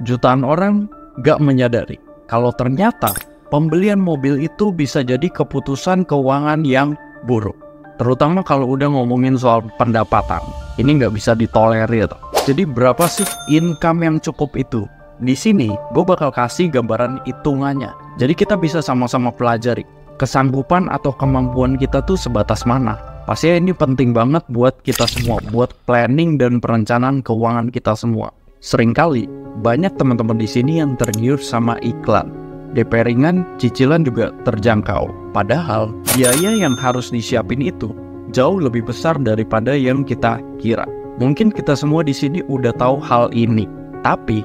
jutaan orang gak menyadari kalau ternyata pembelian mobil itu bisa jadi keputusan keuangan yang buruk. Terutama kalau udah ngomongin soal pendapatan. Ini nggak bisa ditolerir. Jadi berapa sih income yang cukup itu? Di sini gue bakal kasih gambaran hitungannya. Jadi kita bisa sama-sama pelajari kesanggupan atau kemampuan kita tuh sebatas mana. Pastinya ini penting banget buat kita semua, buat planning dan perencanaan keuangan kita semua. Seringkali banyak teman-teman di sini yang tergiur sama iklan. DP ringan, cicilan juga terjangkau. Padahal biaya yang harus disiapin itu jauh lebih besar daripada yang kita kira. Mungkin kita semua di sini udah tahu hal ini, tapi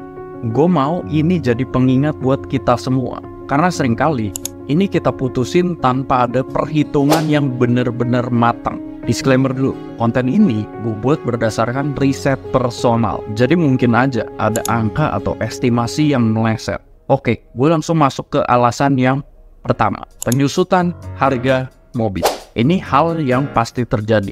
gue mau ini jadi pengingat buat kita semua. Karena seringkali ini kita putusin tanpa ada perhitungan yang benar-benar matang. Disclaimer dulu, konten ini gue buat berdasarkan riset personal. Jadi mungkin aja ada angka atau estimasi yang meleset. Oke, gue langsung masuk ke alasan yang pertama. Penyusutan harga mobil. Ini hal yang pasti terjadi.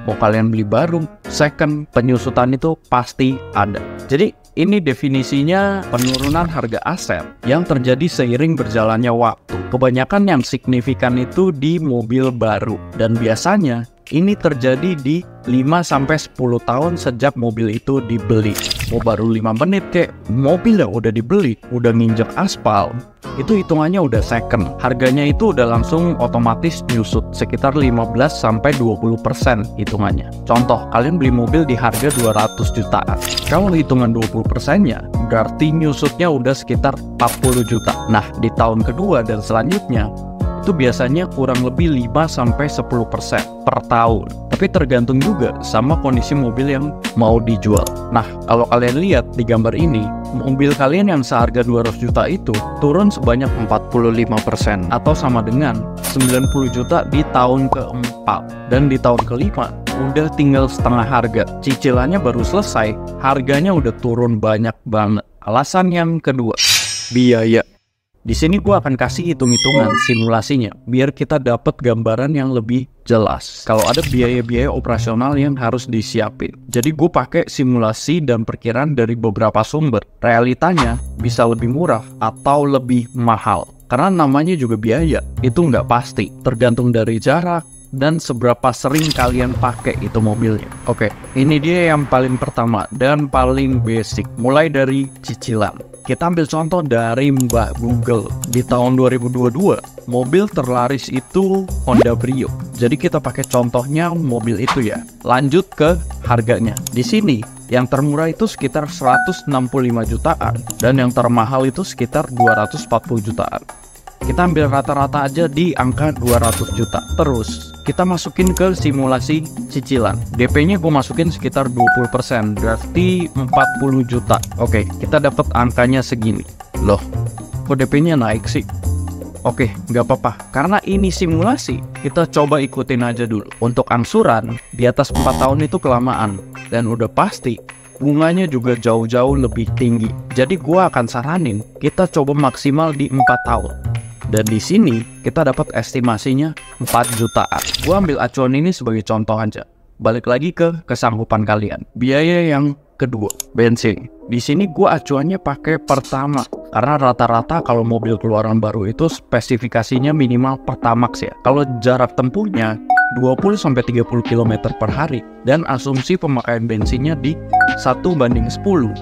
Mau kalian beli baru, second, penyusutan itu pasti ada. Jadi ini definisinya penurunan harga aset yang terjadi seiring berjalannya waktu. Kebanyakan yang signifikan itu di mobil baru. Dan biasanya ini terjadi di 5-10 tahun sejak mobil itu dibeli. Mau baru 5 menit kek, mobil yang udah dibeli, udah nginjek aspal, itu hitungannya udah second. Harganya itu udah langsung otomatis nyusut sekitar 15-20% hitungannya. Contoh, kalian beli mobil di harga 200 jutaan. Kalau hitungan 20%-nya, berarti nyusutnya udah sekitar 40 juta. Nah, di tahun kedua dan selanjutnya, itu biasanya kurang lebih 5-10% per tahun. Tapi tergantung juga sama kondisi mobil yang mau dijual. Nah, kalau kalian lihat di gambar ini, mobil kalian yang seharga 200 juta itu turun sebanyak 45% atau sama dengan 90 juta di tahun keempat. Dan di tahun kelima, udah tinggal setengah harga. Cicilannya baru selesai, harganya udah turun banyak banget. Alasan yang kedua, biaya. Di sini gue akan kasih hitung-hitungan simulasinya biar kita dapat gambaran yang lebih jelas. Kalau ada biaya-biaya operasional yang harus disiapin. Jadi gue pakai simulasi dan perkiraan dari beberapa sumber. Realitanya bisa lebih murah atau lebih mahal. Karena namanya juga biaya, itu nggak pasti. Tergantung dari jarak dan seberapa sering kalian pakai itu mobilnya. Oke, ini dia yang paling pertama dan paling basic. Mulai dari cicilan. Kita ambil contoh dari Mbak Google. Di tahun 2022, mobil terlaris itu Honda Brio. Jadi kita pakai contohnya mobil itu ya. Lanjut ke harganya. Di sini, yang termurah itu sekitar 165 jutaan. Dan yang termahal itu sekitar 240 jutaan. Kita ambil rata-rata aja di angka 200 juta. Terus, kita masukin ke simulasi cicilan. DP-nya gue masukin sekitar 20%, berarti 40 juta. Oke, kita dapat angkanya segini. Loh, kok DP-nya naik sih? Oke, nggak apa-apa. Karena ini simulasi, kita coba ikutin aja dulu. Untuk angsuran, di atas 4 tahun itu kelamaan. Dan udah pasti, bunganya juga jauh-jauh lebih tinggi. Jadi gue akan saranin, kita coba maksimal di 4 tahun. Dan di sini kita dapat estimasinya 4 jutaan. Gua ambil acuan ini sebagai contoh aja. Balik lagi ke kesanggupan kalian. Biaya yang kedua, bensin. Di sini gua acuannya pakai pertama. Karena rata-rata kalau mobil keluaran baru itu spesifikasinya minimal Pertamax ya. Kalau jarak tempuhnya 20-30 km per hari dan asumsi pemakaian bensinnya di 1:10,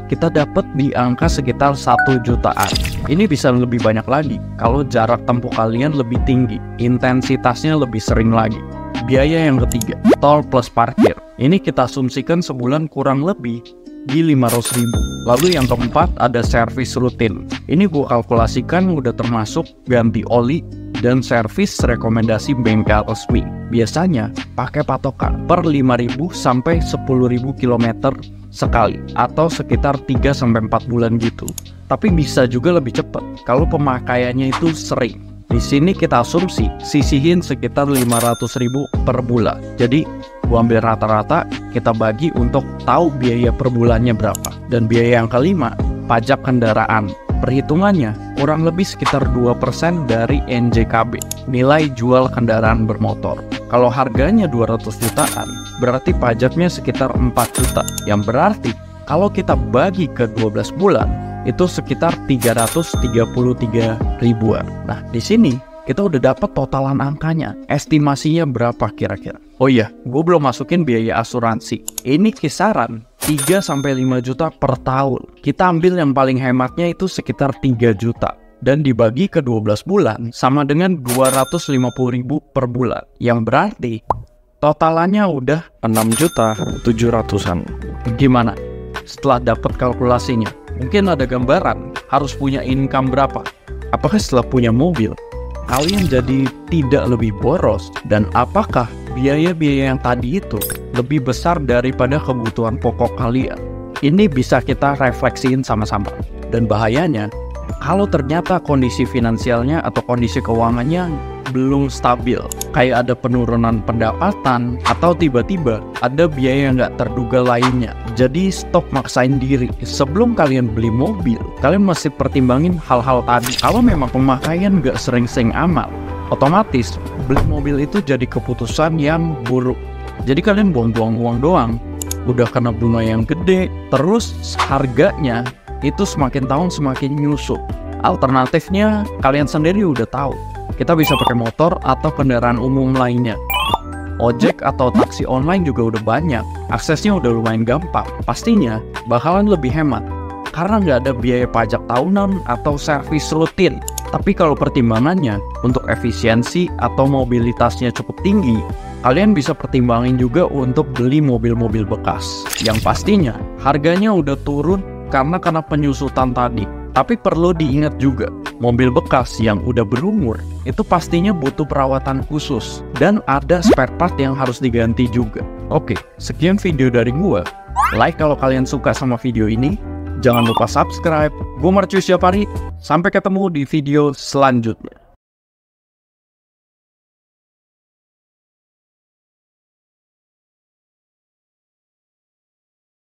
kita dapat di angka sekitar 1 jutaan. Ini bisa lebih banyak lagi kalau jarak tempuh kalian lebih tinggi, intensitasnya lebih sering lagi. Biaya yang ketiga, tol plus parkir. Ini kita asumsikan sebulan kurang lebih di 500.000. Lalu yang keempat ada servis rutin. Ini gue kalkulasikan udah termasuk ganti oli dan servis rekomendasi bengkel resmi. Biasanya pakai patokan per 5.000 sampai 10.000 km sekali atau sekitar 3-4 bulan gitu. Tapi bisa juga lebih cepat kalau pemakaiannya itu sering. Di sini kita asumsi sisihin sekitar 500.000 per bulan. Jadi gua ambil rata-rata, kita bagi untuk tahu biaya per bulannya berapa. Dan biaya yang kelima, pajak kendaraan. Perhitungannya kurang lebih sekitar 2% dari NJKB, nilai jual kendaraan bermotor. Kalau harganya 200 jutaan, berarti pajaknya sekitar 4 juta. Yang berarti kalau kita bagi ke 12 bulan, itu sekitar 333 ribuan. Nah, di sini kita udah dapat totalan angkanya. Estimasinya berapa kira-kira? Oh iya, gue belum masukin biaya asuransi. Ini kisaran 3-5 juta per tahun. Kita ambil yang paling hematnya itu sekitar 3 juta. Dan dibagi ke 12 bulan sama dengan 250 ribu per bulan. Yang berarti totalannya udah 6.700.000-an. Gimana? Setelah dapat kalkulasinya, mungkin ada gambaran harus punya income berapa? Apakah setelah punya mobil, kalian jadi tidak lebih boros? Dan apakah biaya-biaya yang tadi itu lebih besar daripada kebutuhan pokok kalian? Ini bisa kita refleksiin sama-sama. Dan bahayanya, kalau ternyata kondisi finansialnya atau kondisi keuangannya belum stabil, kayak ada penurunan pendapatan atau tiba-tiba ada biaya yang nggak terduga lainnya. Jadi stop maksain diri. Sebelum kalian beli mobil, kalian mesti pertimbangin hal-hal tadi. Kalau memang pemakaian nggak sering-sering amat, otomatis beli mobil itu jadi keputusan yang buruk. Jadi kalian buang-buang uang doang, udah kena bunga yang gede, terus harganya itu semakin tahun semakin nyusut. Alternatifnya kalian sendiri udah tahu. Kita bisa pakai motor atau kendaraan umum lainnya. Ojek atau taksi online juga udah banyak. Aksesnya udah lumayan gampang. Pastinya bakalan lebih hemat karena nggak ada biaya pajak tahunan atau servis rutin. Tapi kalau pertimbangannya untuk efisiensi atau mobilitasnya cukup tinggi, kalian bisa pertimbangin juga untuk beli mobil-mobil bekas. Yang pastinya harganya udah turun karena penyusutan tadi. Tapi perlu diingat juga, mobil bekas yang udah berumur itu pastinya butuh perawatan khusus dan ada spare part yang harus diganti juga. Oke, sekian video dari gua. Like kalau kalian suka sama video ini. Jangan lupa subscribe. Gua Marcius Japari. Sampai ketemu di video selanjutnya.